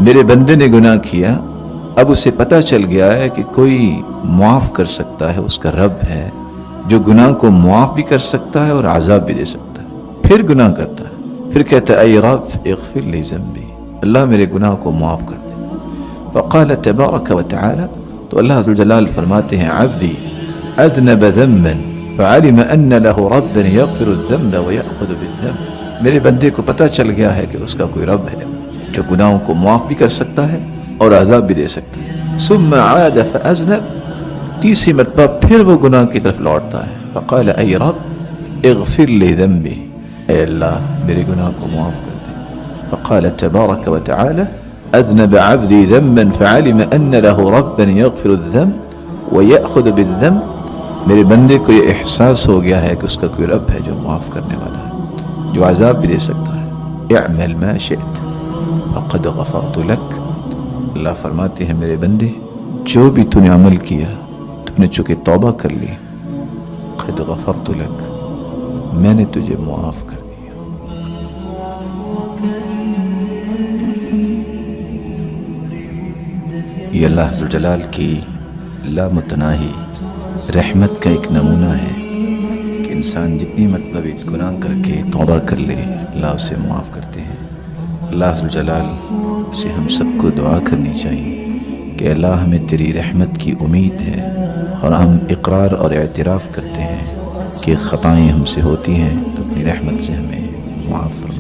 میرے بندے نے گناہ کیا، اب اسے پتہ چل گیا ہے کہ کوئی معاف کر سکتا ہے، اس کا رب ہے جو گناہ کو معاف بھی کر سکتا ہے اور عذاب بھی دے سکتا ہے۔ پھر گناہ کرتا ہے، پھر کہتا ہے اے رب اغفر لی ذنبی، اللہ میرے گناہ کو معاف کر دے۔ فقال تبارک و تعالی، تو اللہ عز و جلال فرماتے ہیں عبدی اذنب ذنبا فعلم ان له ربا یغفر الذنب ویأخذ بالذنب، میرے بندے کو پتہ چل گیا ہے کہ اس کا کوئی رب ہے جو گناہوں کو معاف بھی کر سکتا ہے اور عذاب بھی دے سکتا ہے۔ ثم عاد فاذنب، تیسری مرتبہ پھر وہ گناہ کی طرف لوٹتا ہے۔ فقال اے رب اغفر لی ذنبی، اے اللہ میرے گناہ کو معاف کر دے۔ فقال تبارک و تعالی اذنب عبدی ذنبا فعلم ان له ربا یغفر الذنب ویأخذ بالذنب، میرے بندے کو یہ احساس ہو گیا ہے کہ اس کا کوئی رب ہے جو معاف کرنے والا ہے، جو عذاب بھی دے سکتا ہے۔ اعمل ما شئت فقد غفرت لک، اللہ فرماتے ہیں میرے بندے جو بھی تو نے عمل کیا، تو نے چونکہ توبہ کر لی، قد غفرت لک، میں نے تجھے معاف کر دیا۔ یہ اللہ عز و جلال کی لامتناہی رحمت کا ایک نمونہ ہے کہ انسان جتنی مرتبہ بھی گناہ کر کے توبہ کر لے، اللہ اسے معاف کرتے ہیں۔ اللہ عز و جلال سے ہم سب کو دعا کرنی چاہیے کہ اللہ ہمیں تیری رحمت کی امید ہے، اور ہم اقرار اور اعتراف کرتے ہیں کہ خطائیں ہم سے ہوتی ہیں، تو اپنی رحمت سے ہمیں معاف فرما۔